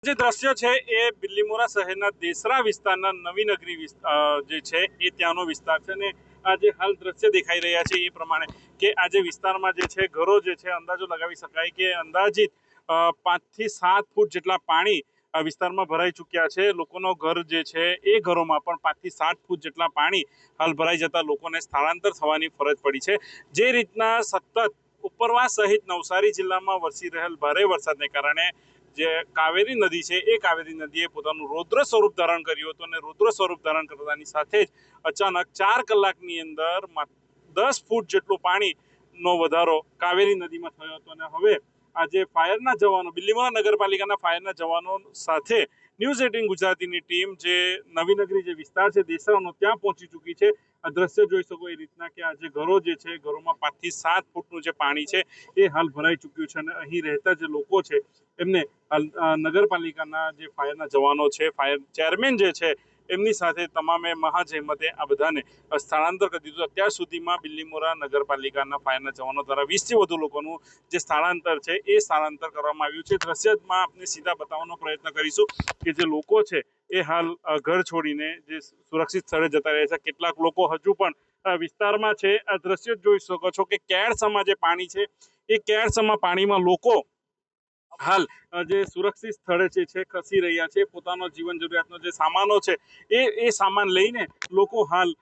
જે દ્રશ્ય છે એ બિલીમોરા શહેરના દેસરા વિસ્તારના નવીનગરી જે છે એ ત્યાંનો વિસ્તાર છે અને આ જે હાલ દ્રશ્ય દેખાઈ રહ્યા છે એ પ્રમાણે કે આ જે વિસ્તારમાં જે છે ઘરો જે છે અંદાજો લગાવી શકાય કે અંદાજિત 5 થી 7 ફૂટ જેટલા પાણી આ વિસ્તારમાં ભરાઈ ચૂક્યા છે। લોકોનો ઘર જે છે એ ઘરોમાં પણ 5 થી 7 ફૂટ જેટલા પાણી હાલ ભરાઈ જતા લોકોને સ્થળાંતર થવાની ફરજ પડી છે। જે રીતના સતત ઉપરવાસ સહિત નવસારી જિલ્લામાં વરસી રહેલ ભારે વરસાદને કારણે જે કાવેરી નદી છે એ કાવેરી નદીએ પોતાનું રૌદ્ર સ્વરૂપ ધારણ કર્યું હતું અને રૌદ્ર સ્વરૂપ ધારણ કરતાની સાથે જ અચાનક 4 કલાકની અંદર 10 ફૂટ જેટલું પાણીનો વધારો કાવેરી નદીમાં થયો હતો અને હવે આજે ફાયરના જવાનો બિલીમોરા નગરપાલિકાના ફાયરના જવાનો સાથે ન્યૂઝ 18 ગુજરાતીની ટીમ જે નવીનગરી જે વિસ્તાર છે દેસરાનો ત્યાં પહોંચી ચૂકી છે। આ દ્રશ્ય જોઈ શકો એ રીતના કે આ જે ઘરો જે છે ઘરોમાં 5 થી 7 ફૂટનું જે પાણી છે એ હાલ ભરાઈ ચૂક્યું છે અને અહીં રહેતા જે લોકો છે એમને નગરપાલિકાના જે ફાયરના જવાનો છે ફાયર ચેરમેન જે છે એમની સાથે તમામે મહાજહેમતે આ બધાને સ્થળાંતર કરી દીધું। અત્યાર સુધીમાં બિલીમોરા નગરપાલિકાના ફાયરના જવાનો દ્વારા 20 થી વધુ લોકોનું જે સ્થળાંતર છે એ સ્થળાંતર કરવામાં આવ્યું છે। દ્રશ્યમાં આપણે સીધા બતાવવાનો પ્રયત્ન કરીશું કે જે લોકો છે એ હાલ ઘર છોડીને જે સુરક્ષિત સ્થળે જતા રહે છે। કેટલાક લોકો હજુ પણ વિસ્તારમાં છે। આ દ્રશ્ય જોઈ શકો છો કે કેળસમાં જે પાણી છે એ કેળસમાં પાણીમાં લોકો હાલ જે સુરક્ષિત સ્થળે છે ખસી રહ્યા છે। પોતાનો જીવન જરૂરિયાતનો જે સામાનો છે એ સામાન લઈને લોકો હાલ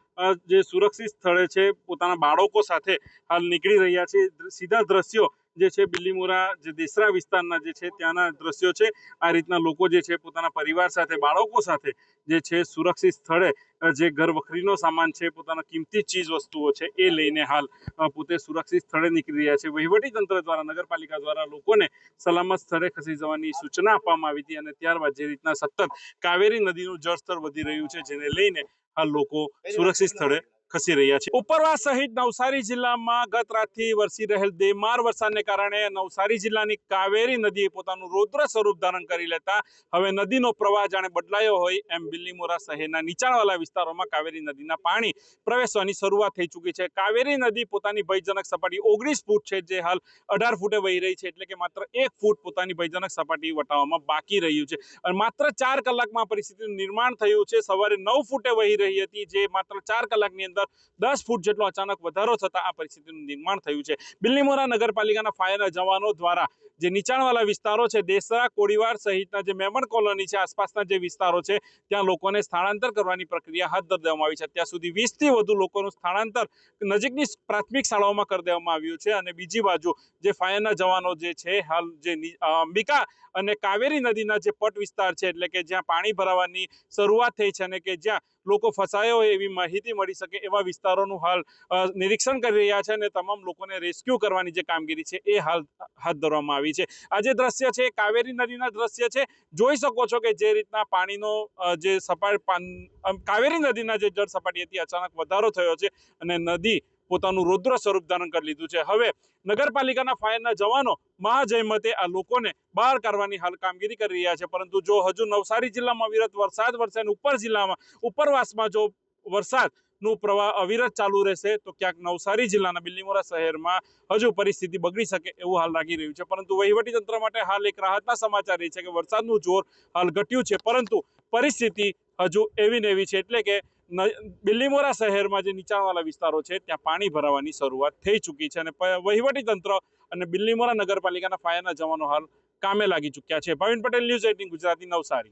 જે સુરક્ષિત સ્થળે છે પોતાના બાળકો સાથે હાલ નીકળી રહ્યા છે। સીધા દ્રશ્યો જે છે બિલીમોરા જે દેસરા વિસ્તારના જે છે ત્યાંના દ્રશ્યો છે। આ રીતના લોકો જે છે પોતાના પરિવાર સાથે બાળકો સાથે જે છે સુરક્ષિત સ્થળે જે ઘર વખરીનો સામાન છે પોતાના કિંમતી ચીજ વસ્તુઓ છે એ લઈને હાલ પોતે સુરક્ષિત સ્થળે નીકળી રહ્યા છે। વહીવટી તંત્ર દ્વારા નગરપાલિકા દ્વારા લોકોને સલામત સ્થળે ખસી જવાની સૂચના આપવામાં આવી હતી અને ત્યારબાદ જે રીતના સતત કાવેરી નદીનું જળસ્તર વધી રહ્યું છે જેને લઈને હાલ લોકો સુરક્ષિત સ્થળે ખસી રહ્યા છે। ઉપરવાસ સહિત નવસારી જિલ્લામાં ગત રાતથી વરસી રહેલ બેમાર વરસાદને કારણે નવસારી જિલ્લાની કાવેરી નદીએ પોતાનું રૌદ્ર સ્વરૂપ ધારણ કરી લેતા હવે નદીનો પ્રવાહ જાણે બદલાયો હોય એમ બિલીમોરા શહેરના નીચાણવાળા વિસ્તારોમાં કાવેરી નદીના પાણી પ્રવેશવાની શરૂઆત થઈ ચૂકી છે। કાવેરી નદી પોતાની ભયજનક સપાટી 19 ફૂટ છે જે હાલ 18 ફૂટે વહી રહી છે એટલે કે માત્ર 1 ફૂટ પોતાની ભયજનક સપાટી વટાવવામાં બાકી રહ્યું છે અને માત્ર 4 કલાકમાં પરિસ્થિતિનું નિર્માણ થયું છે। સવારે 9 ફૂટે વહી રહી હતી જે માત્ર 4 કલાકની અંદર 10 ફૂટ જેટલો અચાનક વધારો થતા આ પરિસ્થિતિનું નિર્માણ થયું છે। બિલીમોરા નગરપાલિકાના ફાયરના જવાનો દ્વારા જે નીચાણવાળા વિસ્તારો છે દેસરા કોડીવાર સહિતના જે મેમણ કોલોની છે આસપાસના જે વિસ્તારો છે ત્યાં લોકોને સ્થળાંતર કરવાની પ્રક્રિયા હાથ ધરી દેવામાં આવી છે। અત્યાર સુધી 20 થી વધુ લોકોનું સ્થળાંતર નજીકની પ્રાથમિક શાળાઓમાં કરી દેવામાં આવ્યું છે અને બીજી બાજુ જે ફાયરના જવાનો જે છે હાલ જે અંબિકા અને કાવેરી નદીના જે પટ વિસ્તાર છે એટલે કે જ્યાં પાણી ભરાવાની શરૂઆત થઈ છે અને કે જ્યાં લોકો ફસાયા હોય એવી માહિતી મળી શકે એવા વિસ્તારોનું હાલ નિરીક્ષણ કરી રહ્યા છે અને તમામ લોકોને રેસ્ક્યુ કરવાની જે કામગીરી છે એ હાલ હાથ ધરવામાં આવી છે। આ જે દ્રશ્ય છે કાવેરી નદીના દ્રશ્ય છે। જોઈ શકો છો કે જે રીતના પાણીનો જે કાવેરી નદીના જે જળ સપાટી હતી અચાનક વધારો થયો છે અને નદી પોતાનું રૌદ્ર સ્વરૂપ ધારણ કરી લીધું છે। હવે નગરપાલિકાના ફાયરના જવાનો મહાજહેમતે આ લોકોને બહાર કાઢવાની હાલ કામગીરી કરી રહ્યા છે પરંતુ જો હજુ નવસારી જિલ્લામાં અવિરત વરસાદ વરસે અને ઉપરવાસમાં જો વરસાદનું પ્રવાહ અવિરત ચાલુ રહેશે તો ક્યાંક નવસારી જિલ્લાના બિલીમોરા શહેરમાં હજુ પરિસ્થિતિ બગડી શકે એવું હાલ લાગી રહ્યું છે પરંતુ વહીવટી તંત્ર માટે હાલ એક રાહતના સમાચાર એ છે કે વરસાદનું જોર હાલ ઘટ્યું છે પરંતુ પરિસ્થિતિ હજુ એવી ને એવી છે એટલે કે બિલીમોરા શહેરમાં જે નીચાણવાળા વિસ્તારો છે ત્યાં પાણી ભરાવાની શરૂઆત થઈ ચૂકી છે અને વહીવટી તંત્ર અને બિલીમોરા નગરપાલિકાના ફાયરના જવાનો હાલ કામે લાગી ચૂક્યા છે। ભાવિન પટેલ, ન્યૂઝ 18 ગુજરાતી, નવસારી।